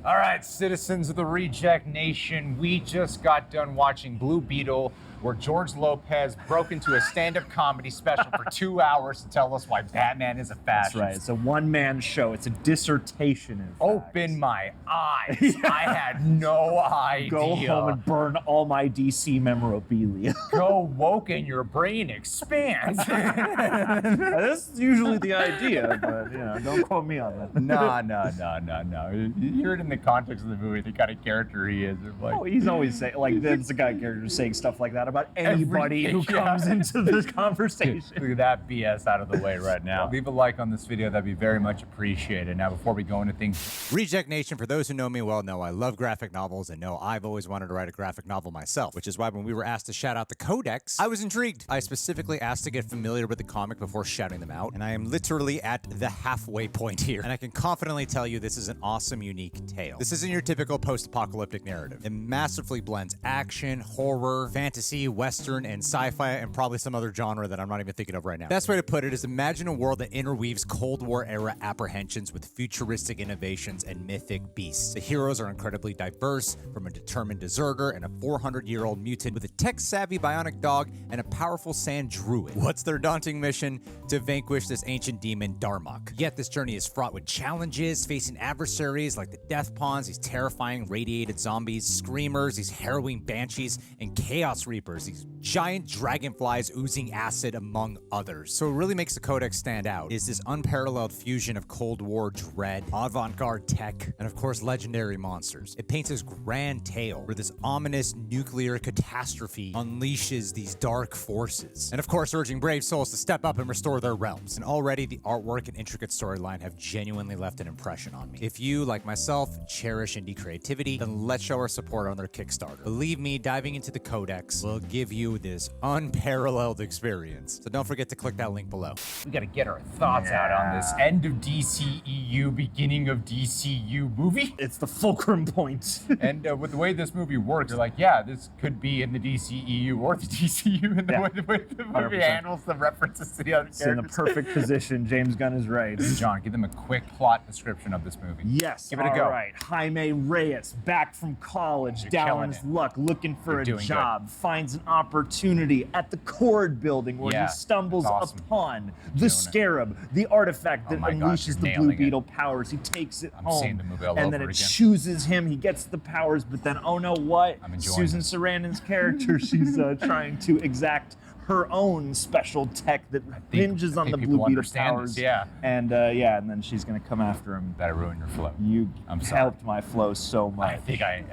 All right, citizens of the Reject Nation, we just got done watching Blue Beetle, where George Lopez broke into a stand-up comedy special for 2 hours to tell us why Batman is a fascist. That's right. It's a one-man show. It's a dissertation, in fact. Open my eyes. I had no idea. Go home and burn all my DC memorabilia. Go woke and your brain expands. This is usually the idea, but don't quote me on that. No. You hear it in the context of the movie, the kind of character he is. Like, he's always saying, like, that's the guy character saying stuff like that about anybody who comes into this conversation. Look at that BS out of the way right now. Leave a like on this video, that'd be very much appreciated. Now, before we go into things, Reject Nation, for those who know me well, know I love graphic novels and know I've always wanted to write a graphic novel myself, which is why when we were asked to shout out the codex, I was intrigued. I specifically asked to get familiar with the comic before shouting them out, and I am literally at the halfway point here, and I can confidently tell you this is an awesome, unique tale. This isn't your typical post-apocalyptic narrative. It masterfully blends action, horror, fantasy, western, and sci-fi, and probably some other genre that I'm not even thinking of right now. Best way to put it is imagine a world that interweaves Cold War era apprehensions with futuristic innovations and mythic beasts. The heroes are incredibly diverse, from a determined deserter and a 400-year-old mutant with a tech-savvy bionic dog and a powerful sand druid. What's their daunting mission? To vanquish this ancient demon, Darmok. Yet this journey is fraught with challenges, facing adversaries like the Death Pawns, these terrifying radiated zombies, screamers, these harrowing banshees, and chaos reapers, these giant dragonflies oozing acid, among others. So what really makes the Codex stand out is this unparalleled fusion of Cold War dread, avant-garde tech, and of course legendary monsters. It paints this grand tale where this ominous nuclear catastrophe unleashes these dark forces. And of course urging brave souls to step up and restore their realms. And already the artwork and intricate storyline have genuinely left an impression on me. If you, like myself, cherish indie creativity, then let's show our support on their Kickstarter. Believe me, diving into the Codex will give you this unparalleled experience. So don't forget to click that link below. we got to get our thoughts out on this end of DCEU, beginning of DCU movie. It's the fulcrum point. And with the way this movie works, you're like, yeah, this could be in the DCEU or the DCU, and the way the movie 100%. handles the references to the other It's characters. in the perfect position. James Gunn is right. John, give them a quick plot description of this movie. Yes. Give it a go. All right. Jaime Reyes, back from college, You're down killing on his it. luck, looking for You're a doing job, finds an opportunity at the Kord building where Yeah, he stumbles that's awesome. upon the doing it. Scarab, the artifact that Oh my gosh, unleashes you're the Blue nailing it. Beetle powers. He takes it I'm home. seeing the movie all and over then it again. chooses him. He gets the powers, but then, oh no, what? I'm enjoying Susan it. Sarandon's character, she's trying to exact her own special tech that hinges on the people Blue Beetle understand powers. this, yeah. And and then she's gonna come after him. That ruined your flow. You I'm sorry. helped my flow so much. I think I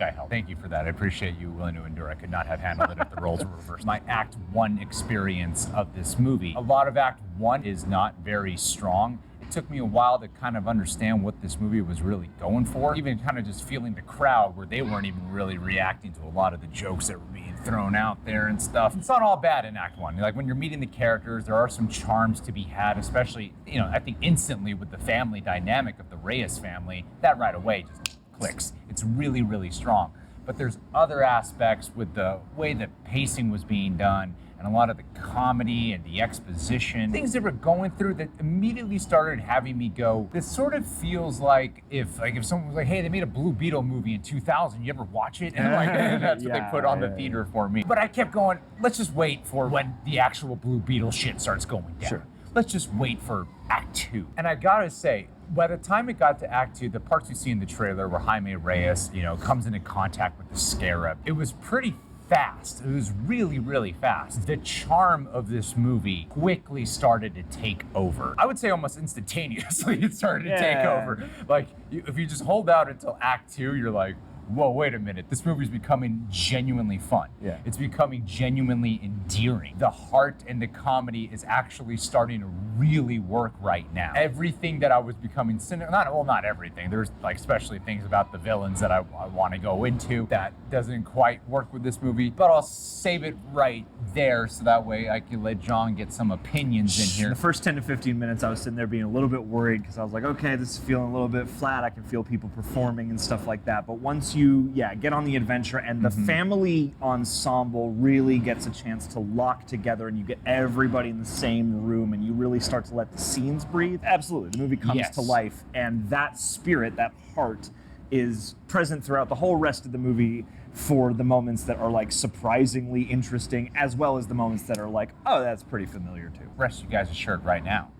helped. Thank you for that. I appreciate you willing to endure. I could not have handled it if the roles were reversed. My Act 1 experience of this movie, a lot of Act 1 is not very strong. It took me a while to kind of understand what this movie was really going for. Even kind of just feeling the crowd where they weren't even really reacting to a lot of the jokes that were being thrown out there and stuff. It's not all bad in Act 1. Like when you're meeting the characters, there are some charms to be had, especially, I think instantly with the family dynamic of the Reyes family, that right away just clicks. It's really, really strong. But there's other aspects with the way the pacing was being done and a lot of the comedy and the exposition, things that were going through that immediately started having me go, this sort of feels like if someone was like, hey, they made a Blue Beetle movie in 2000, you ever watch it? And that's what they put on the theater for me. But I kept going, let's just wait for when the actual Blue Beetle shit starts going down. Sure. Let's just wait for Act 2. And I gotta say, by the time it got to Act 2, the parts you see in the trailer where Jaime Reyes, comes into contact with the Scarab, it was pretty fast. It was really, really fast. The charm of this movie quickly started to take over. I would say almost instantaneously it started to take over. Like, if you just hold out until Act 2, you're like, whoa, wait a minute. This movie's becoming genuinely fun. Yeah. It's becoming genuinely endearing. The heart and the comedy is actually starting to really work right now. Everything that I was becoming cynical, not everything. There's especially things about the villains that I want to go into that doesn't quite work with this movie, but I'll save it right there so that way I can let John get some opinions in here. The first 10 to 15 minutes, I was sitting there being a little bit worried because I was like, okay, this is feeling a little bit flat. I can feel people performing and stuff like that. But once you get on the adventure and the family ensemble really gets a chance to lock together and you get everybody in the same room and you really start to let the scenes breathe, absolutely, the movie comes to life. And that spirit, that heart, is present throughout the whole rest of the movie for the moments that are like surprisingly interesting, as well as the moments that are like, oh, that's pretty familiar too. Rest you guys assured right now,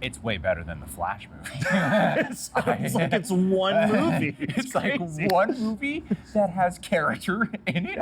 it's way better than the Flash movie. It's like it's one movie. It's crazy. like one movie that has character in it.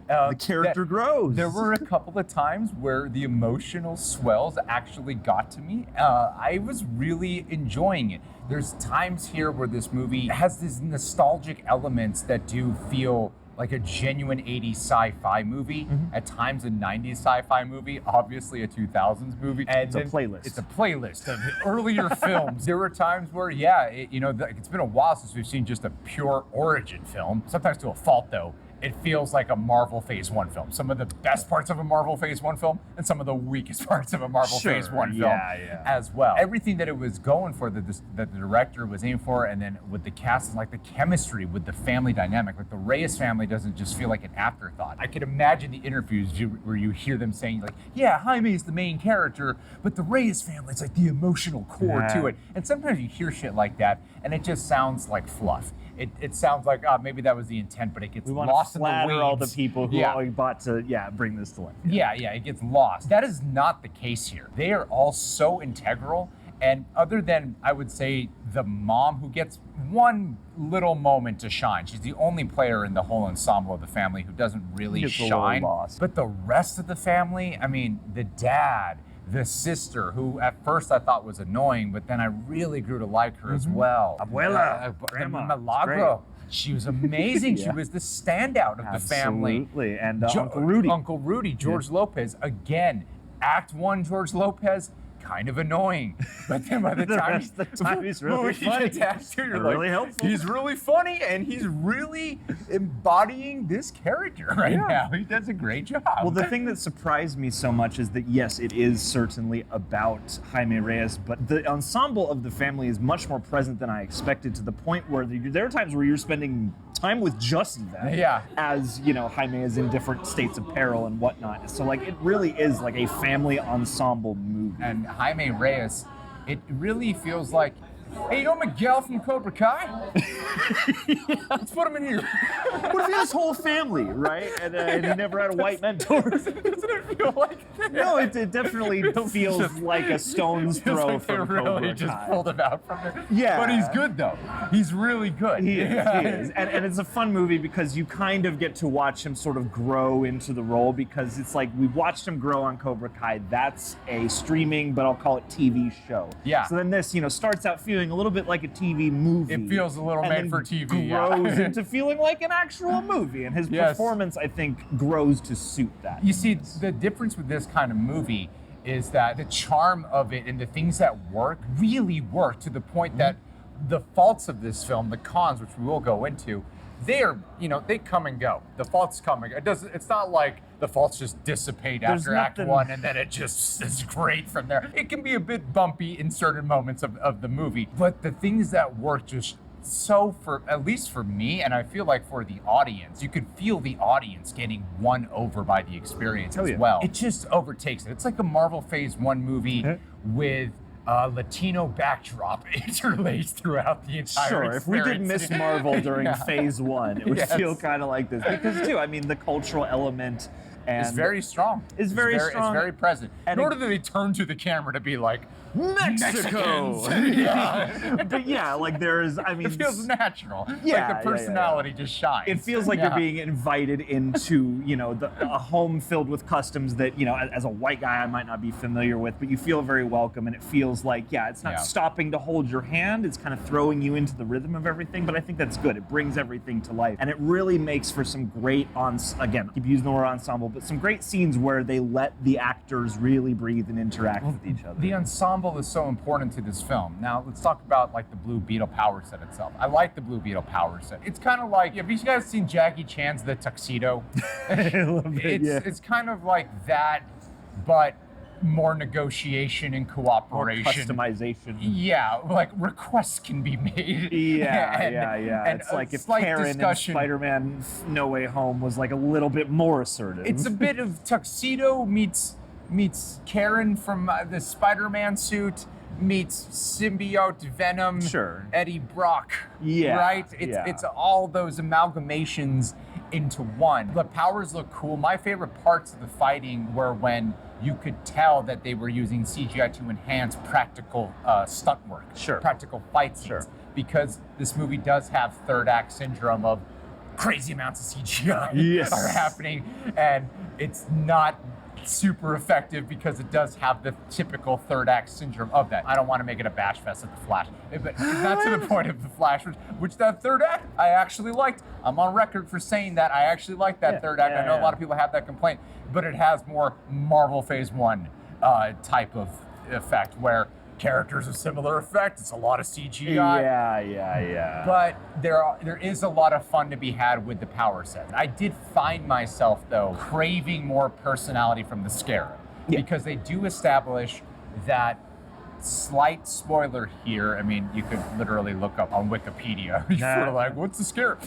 The character grows. There were a couple of times where the emotional swells actually got to me. I was really enjoying it. There's times here where this movie has these nostalgic elements that do feel like a genuine 80s sci-fi movie, at times a 90s sci-fi movie, obviously a 2000s movie. And It's a playlist. It's a playlist of earlier films. There were times where, it's been a while since we've seen just a pure origin film. Sometimes to a fault, though. It feels like a Marvel Phase 1 film. Some of the best parts of a Marvel Phase 1 film and some of the weakest parts of a Marvel Phase 1 film as well. Everything that it was going for, that the director was aiming for, and then with the cast, like the chemistry with the family dynamic, like the Reyes family doesn't just feel like an afterthought. I could imagine the interviews where you hear them saying like, yeah, Jaime's the main character, but the Reyes family, it's like the emotional core to it. And sometimes you hear shit like that and it just sounds like fluff. It sounds like, maybe that was the intent, but it gets lost in the weeds. All the people who all bought to bring this to life. Yeah, it gets lost. That is not the case here. They are all so integral, and other than, I would say, the mom who gets one little moment to shine. She's the only player in the whole ensemble of the family who doesn't really shine. But the rest of the family, I mean, the dad, the sister, who at first I thought was annoying, but then I really grew to like her as well. Abuela, Grandma, Milagros. She was amazing. She was the standout of the family. Absolutely. And Uncle Rudy. George Lopez, again, Act 1 George Lopez, kind of annoying. But then by the time he's really funny. You're really helpful. He's really funny, and he's really embodying this character now. He does a great job. Well, the thing that surprised me so much is that, yes, it is certainly about Jaime Reyes, but the ensemble of the family is much more present than I expected, to the point where there are times where you're spending time with just them. As, Jaime is in different states of peril and whatnot. So, like, it really is like a family ensemble movie. And Jaime Reyes, it really feels like, hey, you know Miguel from Cobra Kai? Let's put him in here. What if he had his whole family, right? And he never had a white mentor? Doesn't it feel like that? No, it definitely feels like a stone's throw like from they really Cobra just Kai. pulled him out from there. Yeah. But he's good, though. He's really good. He is. And it's a fun movie because you kind of get to watch him sort of grow into the role, because it's like we've watched him grow on Cobra Kai. That's a streaming, but I'll call it TV show. Yeah. So then this, starts out feeling a little bit like a TV movie. It feels a little made for TV. Grows into feeling like an actual movie. And his performance, I think, grows to suit that. You see, the difference with this kind of movie is that the charm of it and the things that work really work, to the point that the faults of this film, the cons, which we will go into, they're, they come and go. The faults come and go. It's not like the faults just dissipate after Act 1 and then it just is great from there. It can be a bit bumpy in certain moments of the movie, but the things that work just so, for at least for me, and I feel like for the audience, you could feel the audience getting won over by the experience as well. It just overtakes it. It's like a Marvel Phase 1 movie with Latino backdrop interlaced throughout the entire experience. If we did Miss Marvel during Phase 1, it would feel kind of like this. Because, too, I mean, the cultural element is very strong. It's very strong. It's very present. And Nor do they turn to the camera to be like, Mexico! But yeah, like there's, I mean... It feels natural. Yeah, like the personality just shines. It feels like you're being invited into, a home filled with customs that, as a white guy I might not be familiar with, but you feel very welcome, and it feels like, it's not stopping to hold your hand, it's kind of throwing you into the rhythm of everything, but I think that's good. It brings everything to life, and it really makes for some great, again, I keep using the word ensemble, but some great scenes where they let the actors really breathe and interact with each other. The ensemble is so important to this film. Now, let's talk about like the Blue Beetle power set itself. I like the Blue Beetle power set. It's kind of like, have you guys seen Jackie Chan's The Tuxedo? It's kind of like that, but more negotiation and cooperation. More customization. Yeah, like requests can be made. Yeah. And it's like if Karen in Spider-Man No Way Home was like a little bit more assertive. It's a bit of Tuxedo meets Karen from the Spider-Man suit meets symbiote Venom, Sure. Eddie Brock. Yeah, Right? yeah. It's all those amalgamations into one. The powers look cool. My favorite parts of the fighting were when you could tell that they were using CGI to enhance practical stunt work. Sure. Practical fight scenes. Sure. Because this movie does have third act syndrome of crazy amounts of CGI Yes. are happening, and it's not super effective because it does have the typical third act syndrome of that. I don't want to make it a bash fest at the Flash, but it's not to the point of the Flash, which that third act I actually liked. I'm on record for saying that I actually liked that third act. I know a lot of people have that complaint, but it has more Marvel Phase 1 type of effect where characters of similar effect. It's a lot of CGI. Yeah. But there is a lot of fun to be had with the power set. I did find myself, though, craving more personality from the Scarab. Yeah. Because they do establish that, slight spoiler here, I mean, you could literally look up on Wikipedia. You're sort of like, what's the Scarab?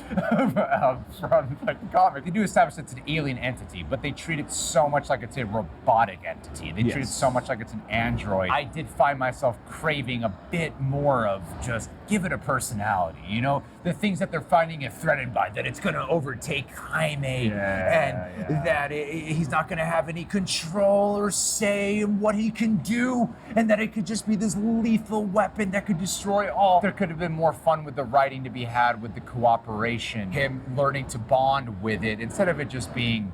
From like the comic. They do establish it's an alien entity, but they treat it so much like it's a robotic entity. They treat it so much like it's an android. I did find myself craving a bit more of just give it a personality. You know, the things that they're finding it threatened by, that it's going to overtake Jaime, and that he's not going to have any control or say in what he can do, and that it could just be this lethal weapon that could destroy all. There could have been more fun with the writing to be had with the cooperation, him learning to bond with it, instead of it just being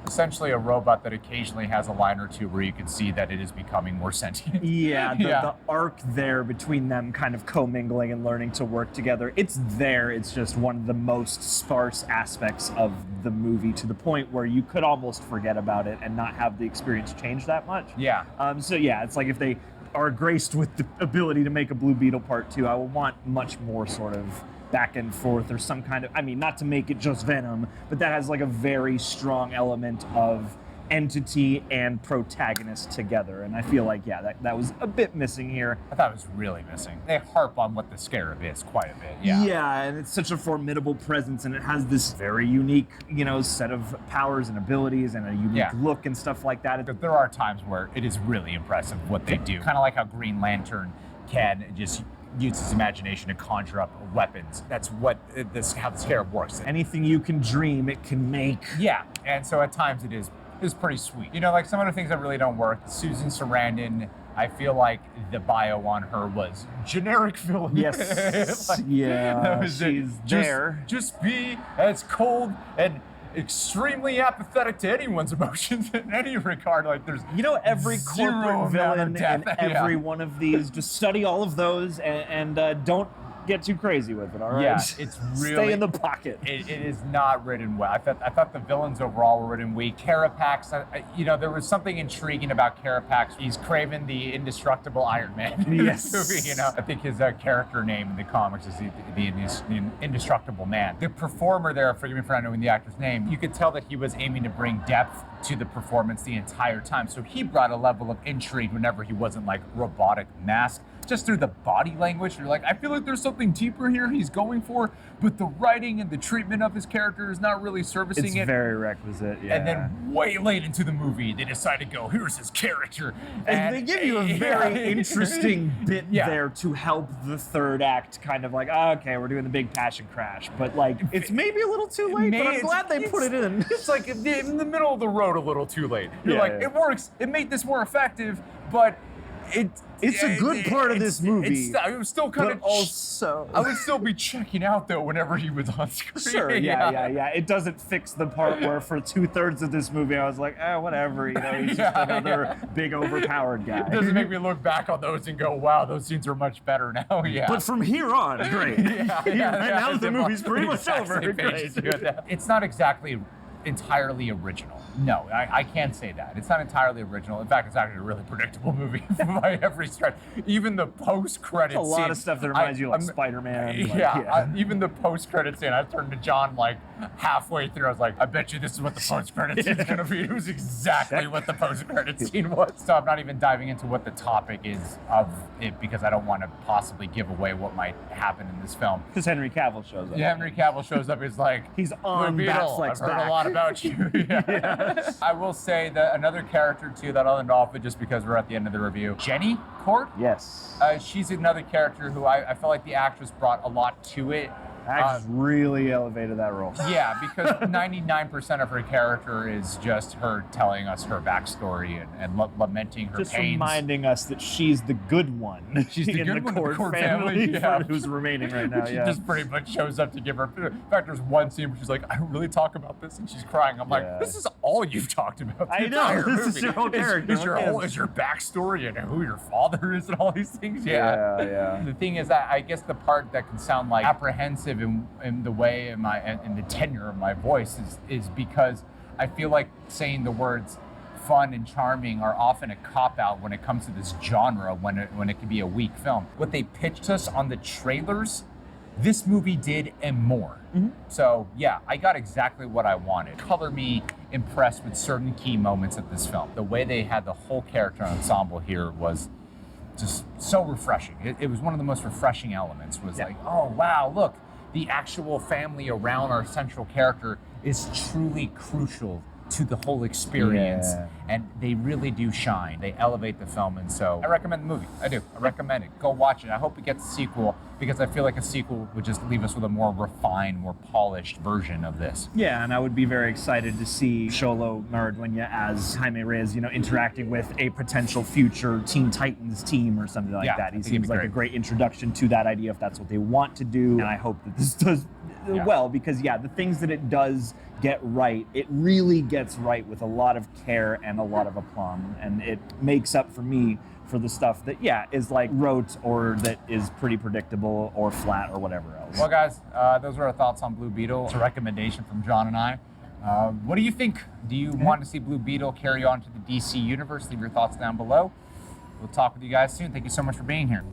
essentially a robot that occasionally has a line or two where you can see that it is becoming more sentient. The arc there between them kind of commingling and learning to work together, it's there. It's just one of the most sparse aspects of the movie, to the point where you could almost forget about it and not have the experience change that much. It's like if they are graced with the ability to make a Blue Beetle Part 2, I would want much more sort of back and forth, or some kind of, I mean, not to make it just Venom, but that has like a very strong element of entity and protagonist together. And I feel like, that was a bit missing here. I thought it was really missing. They harp on what the Scarab is quite a bit. And it's such a formidable presence, and it has this very unique, set of powers and abilities and a unique look and stuff like that. But there are times where it is really impressive what they do. Kind of like how Green Lantern can just use his imagination to conjure up weapons. That's how the Scarab works. Anything you can dream, it can make. Yeah, and so at times it is pretty sweet. Like some of the things that really don't work. Susan Sarandon, I feel like the bio on her was generic villain. Yes. She's there. Just be as cold and extremely apathetic to anyone's emotions in any regard. Like there's every corporate villain in every one of these. Just study all of those and don't get too crazy with it, all right? Yeah, it's really... Stay in the pocket. It is not written well. I thought the villains overall were written weak. Carapax, there was something intriguing about Carapax. He's craving the indestructible Iron Man in this movie, I think his character name in the comics is the indestructible man. The performer there, forgive me for not knowing the actor's name, you could tell that he was aiming to bring depth to the performance the entire time. So he brought a level of intrigue whenever he wasn't like robotic mask. Just through the body language, you're like, I feel like there's something deeper here he's going for, but the writing and the treatment of his character is not really servicing it. It's very requisite, yeah. And then way late into the movie, they decide to go, here's his character. And they give you a very interesting bit there to help the third act kind of like, okay, we're doing the big passion crash. But like, it's maybe a little too late, but I'm glad they put it in. It's like in the middle of the road a little too late. You're it works, it made this more effective, but it's a good part of this movie. It was still kind of also. I would still be checking out though whenever he was on screen. Sure, yeah. It doesn't fix the part where for 2/3 of this movie I was like, whatever, he's just another big overpowered guy. It doesn't make me look back on those and go, wow, those scenes are much better now. Yeah. But from here on, great. Now the movie's pretty much over. Great. It's not exactly entirely original. No, I can't say that. It's not entirely original. In fact, it's actually a really predictable movie by every stretch. Even the post-credit scene. A lot of stuff that reminds you of Spider-Man. Even the post-credit scene. I turned to John like halfway through. I was like, I bet you this is what the post-credit scene is going to be. It was exactly what the post-credit scene was. So I'm not even diving into what the topic is of it because I don't want to possibly give away what might happen in this film. Because Henry Cavill shows up. Yeah, Henry Cavill shows up. He's like, he's on Batfleck's I've heard a lot about you. I will say that another character too that I'll end off with just because we're at the end of the review. Jenny Kord. Yes. She's another character who I felt like the actress brought a lot to it. Actress really elevated that role. Yeah, because 99% of her character is just her telling us her backstory and lamenting her Just pains. reminding us that she's the good one. She's the in good the one in the Kord Kord family, yeah. who's remaining right now. She Yeah. just pretty much shows up to give her. In fact, there's one scene where she's like, "I really talk about this," and she's crying. I'm Yeah. like, "This is all you've talked about." The I know, entire this is movie. your whole character. Is your backstory and who your father is and all these things. Yeah. The thing is that I guess the part that can sound like apprehensive in the way in the tenor of my voice is because I feel like saying the words fun and charming are often a cop-out when it comes to this genre when it can be a weak film. What they pitched us on the trailers, this movie did and more. So yeah, I got exactly what I wanted. Color me impressed with certain key moments of this film. The way they had the whole character ensemble here was just so refreshing. It was one of the most refreshing elements was like, oh wow, look, the actual family around our central character is truly crucial to the whole experience, and they really do shine. They elevate the film, and so I recommend the movie. I do. I recommend it. Go watch it. I hope it gets a sequel because I feel like a sequel would just leave us with a more refined, more polished version of this. Yeah, and I would be very excited to see Xolo Maridueña as Jaime Reyes, interacting with a potential future Teen Titans team or something like Yeah, I that. He think it'd seems be like a great introduction to that idea if that's what they want to do, and I hope that this does well because the things that it does get right, it really gets right with a lot of care and a lot of aplomb, and it makes up for me for the stuff that is like rote or that is pretty predictable or flat or whatever else. Well, guys, those are our thoughts on Blue Beetle. It's a recommendation from John and I. What do you think? Do you want to see Blue Beetle carry on to the DC universe? Leave your thoughts down below. We'll talk with you guys soon. Thank you so much for being here.